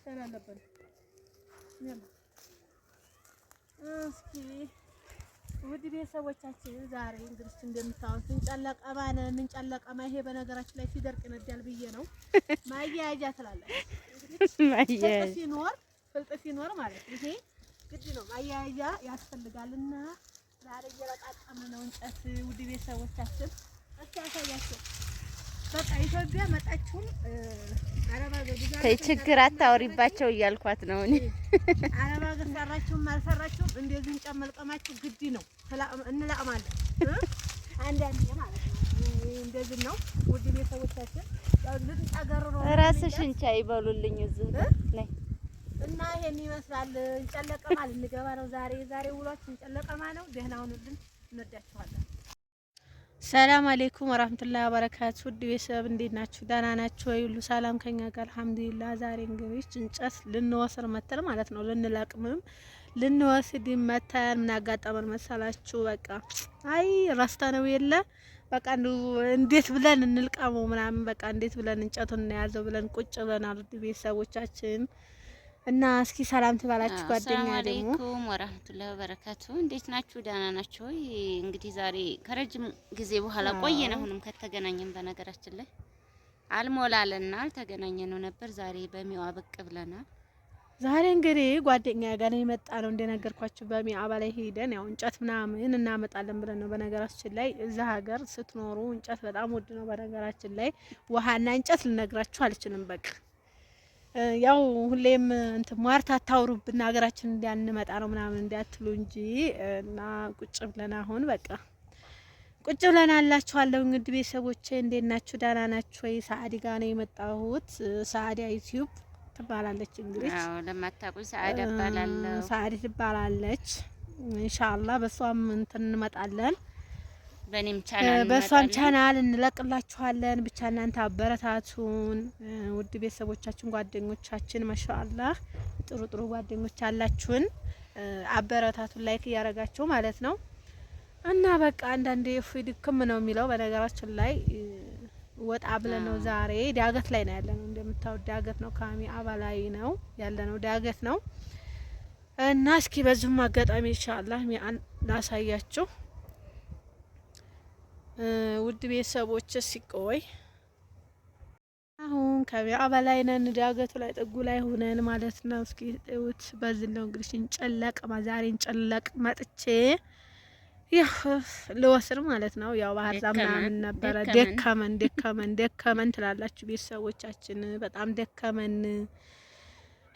ሰላለበት ያላ እስኪ ውድ ቤተሰቦቻችን ዛሬ እንግዲህ እንደምታውቁት እንጨለቀማ ይሄ በነገራችን ላይ ሲደርቅ ይነዳል ብዬ ነው ማያያዣ ትላለች እንግዲህ ፍልጥ ሲኖር ማለት ይሄ ግድ ነው ማያያዣ ያስፈልጋልና ዛሬ እየለቃቀምን ነው እንጨት ውድ ቤተሰቦቻችን እስኪ ያሳያችሁ በቃ ኢትዮጵያ መጣችሁ አረባ ገዱዛ ችግር አታወሪባቸው እያልኳት ነው እኔ አረባ ገሰራችሁም አልሰራችሁም እንደዚህ እንጨመልቀማችሁ ግድ ነው እንላማለን አንዳንዴ ማለት ነው እንደዚህ ነው ውድ ቤተሰቦቻችን ያው ልንጠገር ነው ራስሽን ቻይ ይበሉልኝ እዚህ ላይ እና ይሄን ይመስላል እንጨለቀማ ልንገባ ነው ዛሬ ውሏችን እንጨለቀማ ነው ደህና ሁኑልን እንወዳችኋለን ሰላም አለይኩም ወራህመቱላሂ ወበረካቱ ውድ ቤተሰብ እንዴት ናችሁ ደህና ናችሁ ወይ ሁሉ ሰላም ከኛ ጋር አልሐምዱሊላህ ዛሬ እንግዲህ እንጨት ልንወስር መተል ማለት ነው ልንለቅምም ልንወስድ መተል ምን አጋጠመን መሰላችሁ በቃ አይ ረስተነው የለ በቃ እንዴት ብለን እንልቀመው ምናምን በቃ እንዴት ብለን እንጨቱን እንያዘው ብለን ቁጭ ብለናል ውድ ቤተሰቦቻችን እና እስኪ ሰላም ትባላችሁ ጓደኛ ደግሞ አለይኩም ወራህመቱላሂ ወበረካቱ እንዴት ናችሁ ደህና ናችሁ ወይ እንግዲህ ዛሬ ከረጅም ጊዜ በኋላ ቆየን አሁንም ከተገናኘን በነገራችን ላይ አልሞላለና አልተገናኘነው ነበር ዛሬ በሚዋ ብቅ ብለናል ዛሬ እንግዲህ ጓደኛ ጋር ነው የመጣ ነው እንደነገርኳችሁ በሚዋ ላይ ሄደን ያው እንጨት ምናምን እናመጣለን ብለን ነው በነገራችን ላይ እዛ ሀገር ስትኖሩ እንጨት በጣም ውድ ነው በነገራችን ላይ ውሃና እንጨት ልነግራችሁ አልችልም በቃ ያው ሁሌም እንትን ማርታ ታውሩብና ሀገራችን እንዲያንመጣ ነው ምናምን እንዲያትሉ እንጂ እና ቁጭ ብለን አሁን በቃ ቁጭ ብለን አላችኋለሁ እንግዲህ ቤተሰቦቼ እንዴት ናችሁ ደህና ናችሁ ወይ ሰዓዲ ጋር ነው የመጣሁት ሰዓዲ ዩቲዩብ ትባላለች እንግዲህ አዎ ለማታውቁ ሰዓዲ እባላለሁ ሰዓዲ ትባላለች ኢንሻአላህ በሷም እንትን እንመጣለን በሷም ቻናል እንለቅላችኋለን ብቻ እናንተ አበረታቱን ውድ ቤተሰቦቻችን ጓደኞቻችን ማሻአላህ ጥሩ ጓደኞች አላችሁን አበረታቱን ላይክ ያረጋችሁ ማለት ነው እና በቃ አንዳንዴ ፍድክም ነው የሚለው በነገራችን ላይ ወጣ ብለን ነው ዛሬ ዳገት ላይ ነው ያለነው እንደምታውቁ ዳገት ነው ካሚ አባላይ ነው ያለነው ዳገት ነው እና እስኪ በዚህም አጋጣሚ ኢንሻአላህ ላሳያችሁ ውድ ቤተሰቦች ሲቆይ አሁን ከቢያ በላይ ነን ዳገቱ ላይ ጥጉ ላይ ሆነን ማለት ነው እስኪ እውት በዚህ ነው እንግዲህ እንጨለቅ ዛሬ እንጨለቅ መጥቼ ያው ለወስር ማለት ነው ያው ባህር ዛምናን ነበር ደከመን ትላላችሁ ቤተሰቦቻችን በጣም ደከመን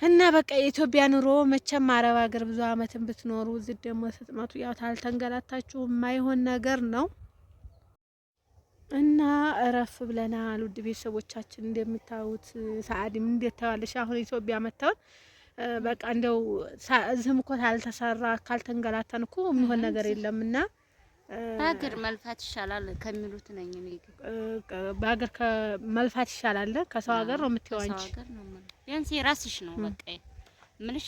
እና በቃ የኢትዮጵያ ኑሮ መቼም አረብ ሀገር ብዙ አመትን ብትኖሩ እዚህ ደግሞ ስትመጡ ያው ታልተንገላታችሁ የማይሆን ነገር ነው እና እረፍ ብለናል ውድ ቤተሰቦቻችን እንደምታዩት ሰዓዲም እንዴት ታዋለሽ አሁን ኢትዮጵያ መጣው በቃ እንደው እዚህም እኮ ታልተሰራ ካልተንገላታን እኮ የሚሆን ነገር የለምና በሀገር መልፋት ይሻላል ከሚሉት ነኝ እኔ በሀገር ከመልፋት ይሻላል ከሰው ሀገር ነው የምትዋንጂ ቢያንስ የራስሽ ነው በቃ ምንሽ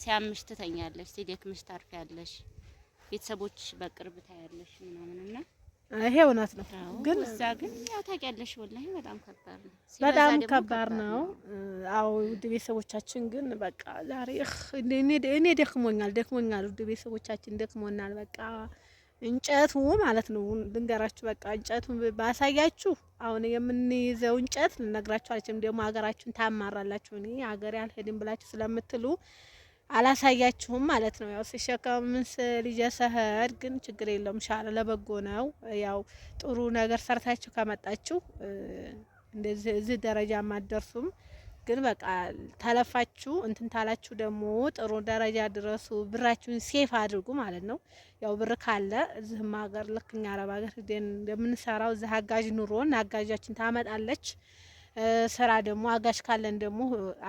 ሲያምሽ ትተኛለሽ ሲደክምሽ ታርፊያለሽ ቤተሰቦችሽ በቅርብ ታያለሽ ምናምንና ይሄ እውነት ነው ግን እዛ ግን ያው ታውቂያለሽ ወላሂ በጣም ከባድ ነው አው ውድ ቤተሰቦቻችን ግን በቃ ዛሬ እኔ ደክሞኛል ውድ ቤተሰቦቻችን ደክሞናል በቃ እንጨቱ ማለት ነው ድንገራችሁ በቃ እንጨቱን ባሳያችሁ አሁን የምንይዘው እንጨት ልነግራችሁ አልችልም ደግሞ ሀገራችሁን ታማራላችሁ እኔ ሀገር ያልሄድም ብላችሁ ስለምትሉ አላሳያችሁም ማለት ነው ያው ሲሸከም ልጅ ሰህድ ግን ችግር የለውም ሻለ ለበጎ ነው ያው ጥሩ ነገር ሰርታችሁ ከመጣችሁ እንደዚህ እዚህ ደረጃ ማደርሱም ግን በቃ ተለፋችሁ እንትን ታላችሁ ደግሞ ጥሩ ደረጃ ድረሱ ብራችሁን ሴፍ አድርጉ ማለት ነው ያው ብር ካለ እዚህም ሀገር ለክኛ አረብ ሀገር እንደምንሰራው እዚህ አጋዥ ኑሮን አጋዣችን ታመጣለች ስራ ደግሞ አጋዥ ካለን ደግሞ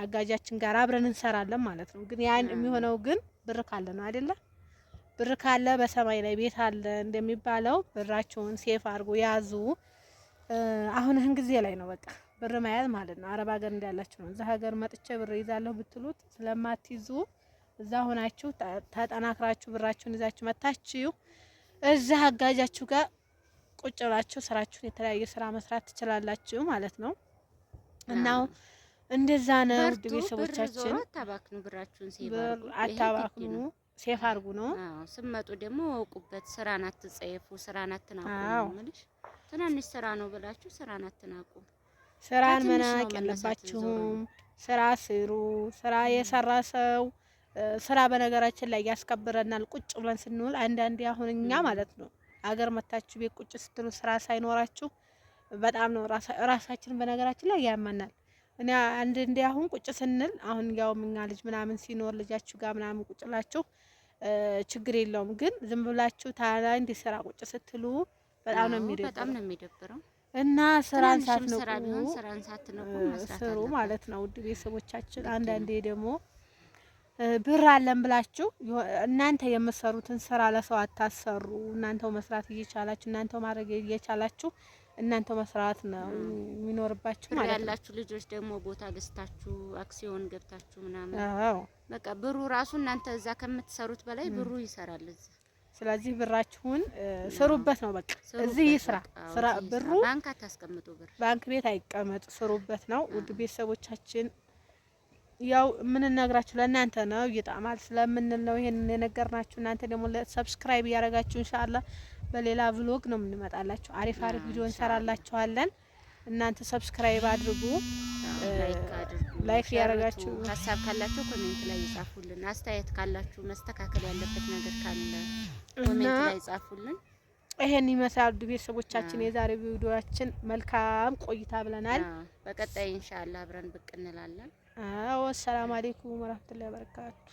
አጋዣችን ጋር አብረን እንሰራለን ማለት ነው ግን ያን የሚሆነው ግን ብር ካለ ነው አይደለ ብር ካለ በሰማይ ላይ ቤት አለ እንደሚባለው ብራችሁን ሴፍ አድርጉ ያዙ አሁን ይህን ጊዜ ላይ ነው በቃ ብር መያዝ ማለት ነው አረብ ሀገር እንዳላችሁ ነው እዛ ሀገር መጥቼ ብር ይዛለሁ ብትሉት ስለማትይዙ እዛ ሆናችሁ ተጠናክራችሁ ብራችሁን ይዛችሁ መታችሁ እዛ አጋዣችሁ ጋር ቁጭ ብላችሁ ስራችሁን የተለያየ ስራ መስራት ትችላላችሁ ማለት ነው እና እንደዛ ነው ውድ ቤተሰቦቻችን። አታባክኑ፣ ብራችሁን አታባክኑ፣ ሴፍ አድርጉ ነው። አዎ ስመጡ ደግሞ ወቁበት። ስራን አትጸየፉ፣ ስራን አትናቁ ነው የምልሽ። ትናንሽ ስራ ነው ብላችሁ ስራን አትናቁ። ስራን መናቅ የለባችሁም። ስራ ስሩ። ስራ የሰራ ሰው ስራ በነገራችን ላይ ያስከብረናል። ቁጭ ብለን ስንውል አንዳንዴ አሁን እኛ ማለት ነው አገር መታችሁ ቤት ቁጭ ስትሉ ስራ ሳይኖራችሁ በጣም ነው ራሳችን በነገራችን ላይ ያመናል። እኔ አንዳንዴ አሁን ቁጭ ስንል አሁን ያው እኛ ልጅ ምናምን ሲኖር ልጃችሁ ጋር ምናምን ቁጭ ብላችሁ ችግር የለውም። ግን ዝም ብላችሁ ታዲያ እንደ ስራ ቁጭ ስትሉ በጣም ነው የሚደብረው። እና ስራን ሳትነቁ ስሩ ማለት ነው ውድ ቤተሰቦቻችን። አንዳንዴ ደግሞ ብር አለን ብላችሁ እናንተ የምትሰሩትን ስራ ለሰው አታሰሩ። እናንተው መስራት እየቻላችሁ እናንተው ማድረግ እየቻላችሁ እናንተው መስራት ነው የሚኖርባችሁ ማለት ነው። ያላችሁ ልጆች ደግሞ ቦታ ገዝታችሁ አክሲዮን ገብታችሁ ምናምን በቃ ብሩ ራሱ እናንተ እዛ ከምትሰሩት በላይ ብሩ ይሰራል እዚህ። ስለዚህ ብራችሁን ስሩበት ነው በቃ። እዚህ ስራ ብሩ ባንክ አታስቀምጡ። ብር ባንክ ቤት አይቀመጥ፣ ስሩበት ነው ውድ ቤተሰቦቻችን። ያው ምን ነግራችሁ ለእናንተ ነው ይጣማል ስለምንል ነው ይሄን የነገርናችሁ። እናንተ ደግሞ ሰብስክራይብ ያደረጋችሁ ኢንሻአላህ በሌላ ቭሎግ ነው የምንመጣላችሁ። አሪፍ ቪዲዮ እንሰራላችኋለን። እናንተ ሰብስክራይብ አድርጉ፣ ላይክ ያደረጋችሁ። ሀሳብ ካላችሁ ኮሜንት ላይ ይጻፉልን። አስተያየት ካላችሁ መስተካከል ያለበት ነገር ካለ ኮሜንት ላይ ይጻፉልን። ይሄን ይመስላል ቤተሰቦቻችን የዛሬ ቪዲዮአችን። መልካም ቆይታ ብለናል። በቀጣይ ኢንሻአላህ አብረን ብቅ እንላለን። ሰላም አለይኩም ወራህመቱላሂ ወበረካቱ።